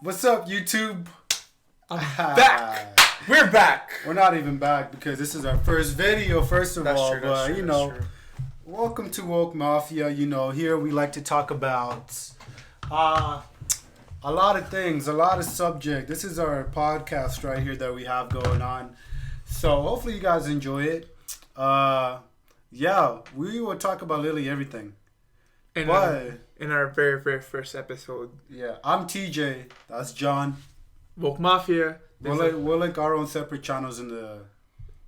What's up, YouTube? I'm back. We're back. We're not even back because this is our first video, first of all. True, but, true. welcome to Woke Mafia. Here we like to talk about a lot of things, a lot of subject. This is our podcast right here that we have going on. So hopefully you guys enjoy it. We will talk about literally everything. In our very, very first episode. Yeah, I'm TJ. That's John. Woke Mafia. We'll link our own separate channels in the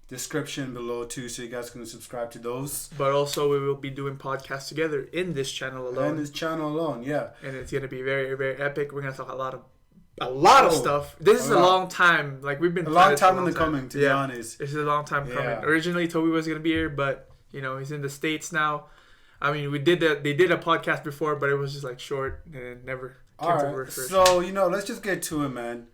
description below too, so you guys can subscribe to those. But also we will be doing podcasts together in this channel alone. Yeah. And it's gonna be very, very epic. We're gonna talk a lot of stuff. This is a long time. Like we've been a long time in the coming, to be honest. This is a long time coming. Originally Toby was gonna be here, but he's in the States now. I mean, they did a podcast before, but it was just like short and it never came to fruition. So, let's just get to it, man.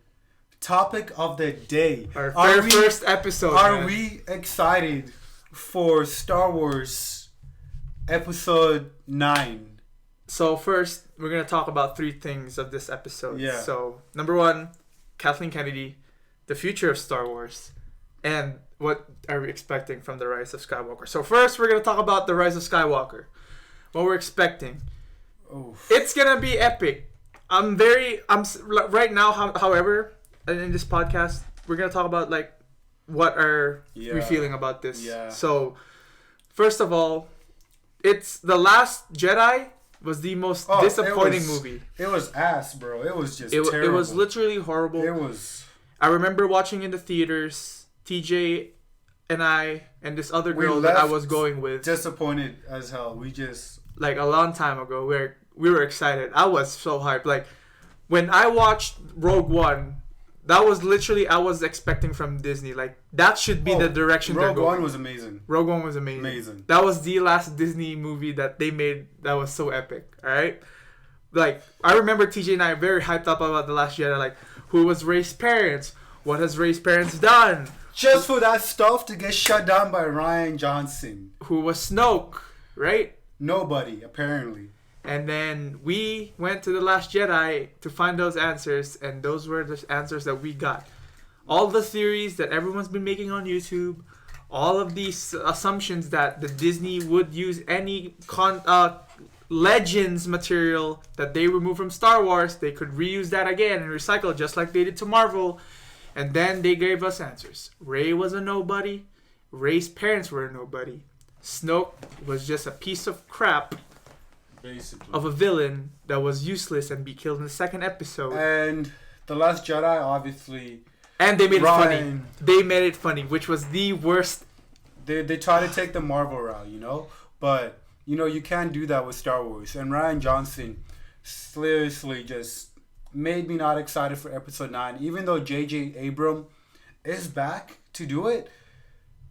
Topic of the day. Our first episode. Are we excited for Star Wars Episode 9? So first, we're going to talk about 3 things of this episode. Yeah. So, number 1, Kathleen Kennedy, the future of Star Wars, and what are we expecting from the Rise of Skywalker. So first, we're going to talk about the Rise of Skywalker. What we're expecting. Oof. It's going to be epic. I'm right now, however, in this podcast, we're going to talk about what are we feeling about this. Yeah. So, first of all, it's The Last Jedi was the most disappointing movie. It was ass, bro. It was just terrible. It was literally horrible. It was. I remember watching in the theaters, TJ and I and this other girl that I was going with. Disappointed as hell. We just... a long time ago, we were excited. I was so hyped. When I watched Rogue One, that was literally I was expecting from Disney. That should be the direction they're going. Rogue One was amazing. Rogue One was amazing. That was the last Disney movie that they made that was so epic. All right? I remember TJ and I very hyped up about The Last Jedi. Who was Rey's parents? What has Rey's parents done? Just for that stuff to get shut down by Rian Johnson. Who was Snoke, right? Nobody, apparently. And then we went to The Last Jedi to find those answers, and those were the answers that we got. All the theories that everyone's been making on YouTube, all of these assumptions that the Disney would use any Legends material that they removed from Star Wars, they could reuse that again and recycle it just like they did to Marvel. And then they gave us answers. Rey was a nobody. Rey's parents were a nobody. Snoke was just a piece of crap. Basically. Of a villain that was useless and be killed in the second episode. And The Last Jedi, obviously. And they made it funny. They made it funny, which was the worst. They try to take the Marvel route, But, you can't do that with Star Wars. And Rian Johnson seriously just made me not excited for Episode 9. Even though J.J. Abrams is back to do it.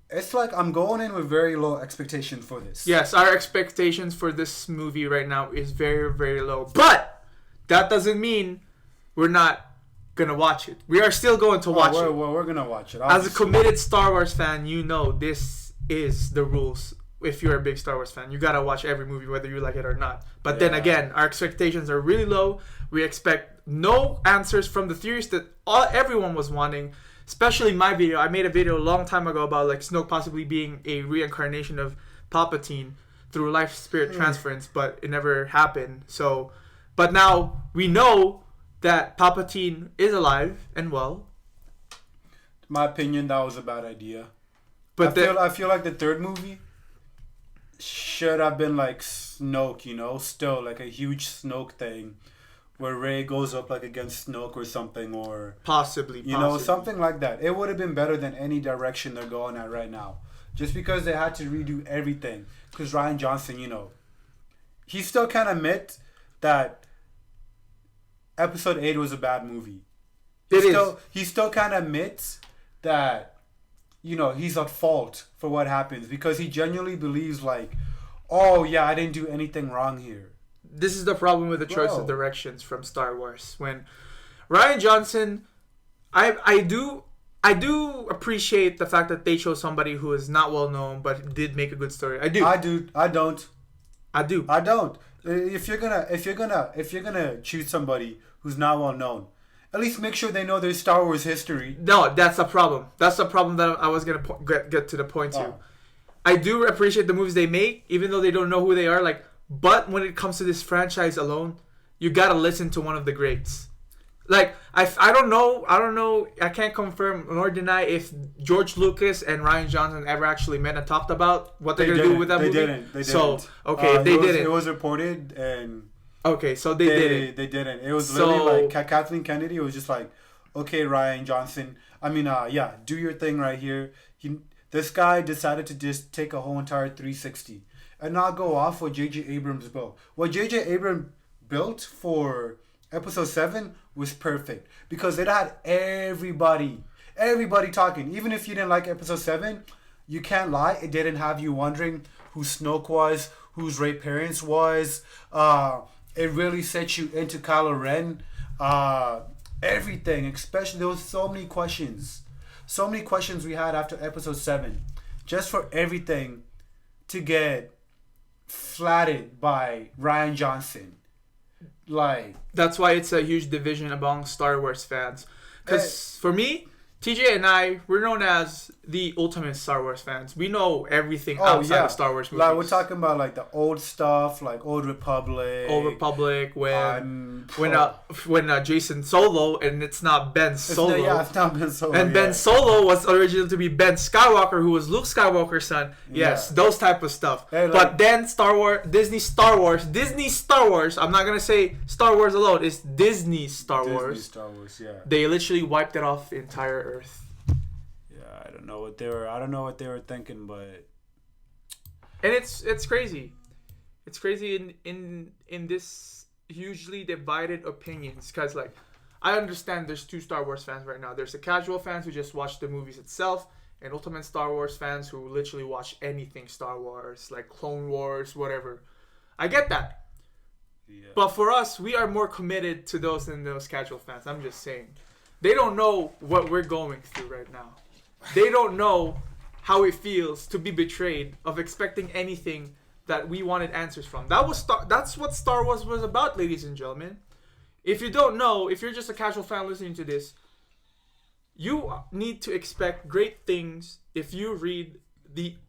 It's I'm going in with very low expectations for this. Yes, our expectations for this movie right now is very, very low. But that doesn't mean we're not going to watch it. We are still going to watch it. We're going to watch it. Obviously. As a committed Star Wars fan, this is the rules. If you're a big Star Wars fan, you got to watch every movie whether you like it or not. But then again, our expectations are really low. We expect no answers from the theories that everyone was wanting. Especially my video. I made a video a long time ago about Snoke possibly being a reincarnation of Palpatine through life spirit transference, but it never happened. So, but now we know that Palpatine is alive and well. In my opinion, that was a bad idea. But I feel like the third movie should have been Snoke, still a huge Snoke thing. Where Rey goes up against Snoke or something, or possibly, something like that. It would have been better than any direction they're going at right now. Just because they had to redo everything. Because Rian Johnson, he still can't admit that Episode 8 was a bad movie. He still can't admit that, he's at fault for what happens. Because he genuinely believes I didn't do anything wrong here. This is the problem with the choice of directions from Star Wars. When Rian Johnson, I do appreciate the fact that they chose somebody who is not well known but did make a good story. I don't. If you're gonna choose somebody who's not well known, At least make sure they know their Star Wars history. No, that's a problem. That's a problem that I was gonna get to the point to. I do appreciate the movies they make, even though they don't know who they are. Like, but when it comes to this franchise alone, you gotta listen to one of the greats. Like, I don't know. I can't confirm nor deny if George Lucas and Rian Johnson ever actually met and talked about what they're gonna do with that movie. They didn't. So okay, if they didn't, it was reported and. Okay, so they didn't. They didn't. It was literally like Kathleen Kennedy was just like, okay, Rian Johnson. I mean, do your thing right here. This guy decided to just take a whole entire 360 and not go off what J.J. Abrams built. What J.J. Abrams built for Episode 7 was perfect because it had everybody talking. Even if you didn't like Episode 7, you can't lie. It didn't have you wondering who Snoke was, whose Rey parents was. It really set you into Kylo Ren. Everything, especially there was so many questions we had after Episode 7, just for everything to get flatted by Rian Johnson. Like, that's why it's a huge division among Star Wars fans. Because for me, TJ and I, we're known as the ultimate Star Wars fans. We know everything outside of Star Wars movies. Like, we're talking about like the old stuff, like Old Republic. When Jason Solo, and it's not Ben Solo. It's not Ben Solo. And Ben Solo was originally to be Ben Skywalker, who was Luke Skywalker's son. Yes, those type of stuff. Hey, but then Disney Star Wars. I'm not gonna say Star Wars alone. It's Disney Star Wars. They literally wiped it off the entire Earth. I don't know what they were thinking, but and it's crazy. It's crazy in this hugely divided opinions, because like I understand there's two Star Wars fans right now. There's the casual fans who just watch the movies itself, and ultimate Star Wars fans who literally watch anything Star Wars, like Clone Wars, whatever. I get that. Yeah. But for us, we are more committed to those than those casual fans. I'm just saying. They don't know what we're going through right now. They don't know how it feels to be betrayed, of expecting anything that we wanted answers from. That's what Star Wars was about, ladies and gentlemen. If you don't know, if you're just a casual fan listening to this, you need to expect great things if you read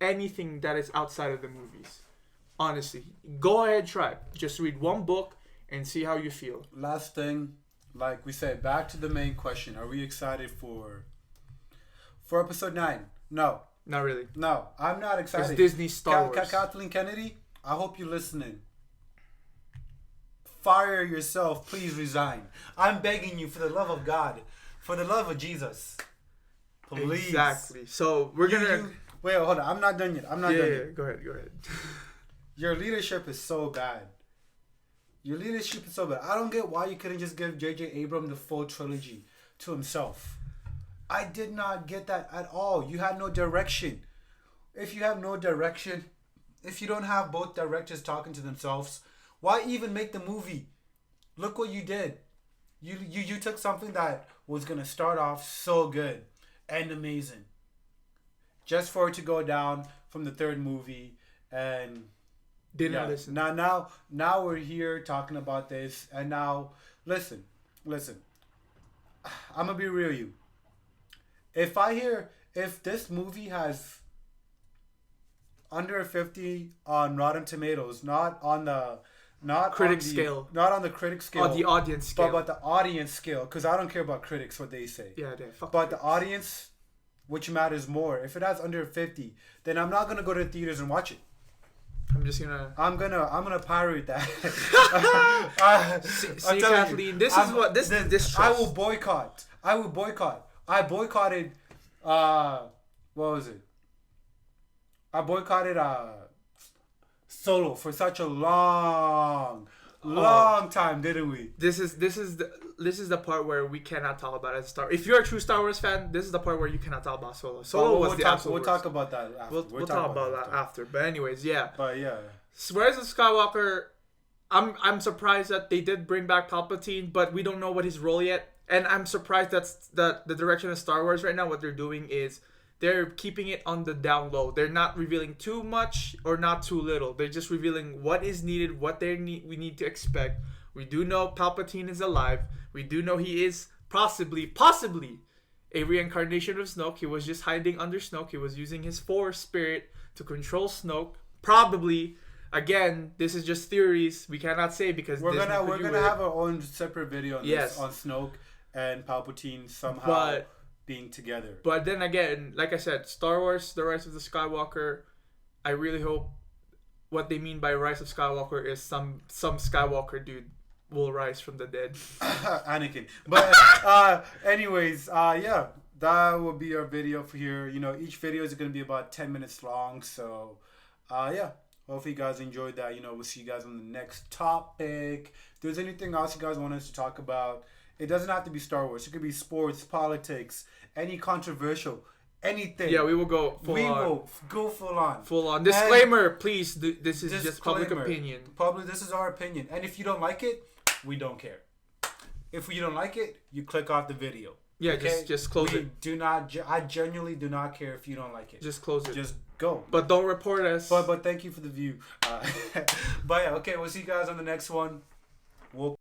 anything that is outside of the movies. Honestly, go ahead, try. Just read one book and see how you feel. Last thing, like we said, back to the main question: are we excited for Episode 9? No. Not really. No, I'm not excited. It's Disney Star Wars. Kathleen Kennedy, I hope you're listening. Fire yourself. Please resign. I'm begging you, for the love of God, for the love of Jesus. Please. Exactly. So we're gonna. Wait, hold on. I'm not done yet. Yeah, go ahead. Your leadership is so bad. I don't get why you couldn't just give J.J. Abrams the full trilogy to himself. I did not get that at all. You had no direction. If you have no direction, if you don't have both directors talking to themselves, why even make the movie? Look what you did. You took something that was going to start off so good and amazing, just for it to go down from the third movie, and didn't listen. Now we're here talking about this, and now listen. I'm gonna be real with you. If this movie has under 50 on Rotten Tomatoes, not on the critic scale, on the audience scale, but the audience scale, because I don't care about critics what they say. Yeah, but the audience, which matters more. If it has under 50, then I'm not gonna go to the theaters and watch it. I'm gonna pirate that. See, Kathleen, this is distrust. I will boycott. I boycotted. What was it? I boycotted Solo for such a long time, didn't we? This is the part where we cannot talk about it as Star. If you're a true Star Wars fan, this is the part where you cannot talk about Solo. We'll talk about that after. We'll talk about that after. But anyways, yeah. But yeah. Rise of Skywalker, I'm surprised that they did bring back Palpatine, but we don't know what his role yet. And I'm surprised that the direction of Star Wars right now, what they're doing is they're keeping it on the down low. They're not revealing too much or not too little. They're just revealing what is needed, we need to expect. We do know Palpatine is alive. We do know he is possibly a reincarnation of Snoke. He was just hiding under Snoke. He was using his Force spirit to control Snoke. Probably. Again, this is just theories. We cannot say because we're gonna have our own separate video on this, on Snoke and Palpatine somehow being together. But then again, like I said, Star Wars: The Rise of the Skywalker. I really hope what they mean by Rise of Skywalker is some Skywalker dude will rise from the dead. Anakin. But anyways, yeah, that will be our video for here. You know, each video is gonna be about 10 minutes long. So yeah. Hopefully you guys enjoyed that. You know, we'll see you guys on the next topic. If there's anything else you guys want us to talk about, it doesn't have to be Star Wars. It could be sports, politics, any controversial, anything. Yeah, we will go full on. We will go full on. Full on. Disclaimer, please. This is just public opinion. This is our opinion. And if you don't like it, we don't care. If you don't like it, you click off the video. Yeah, okay? just close it. I genuinely do not care if you don't like it. Just close it. Just go. But don't report us. But thank you for the view. But yeah, okay, we'll see you guys on the next one. We'll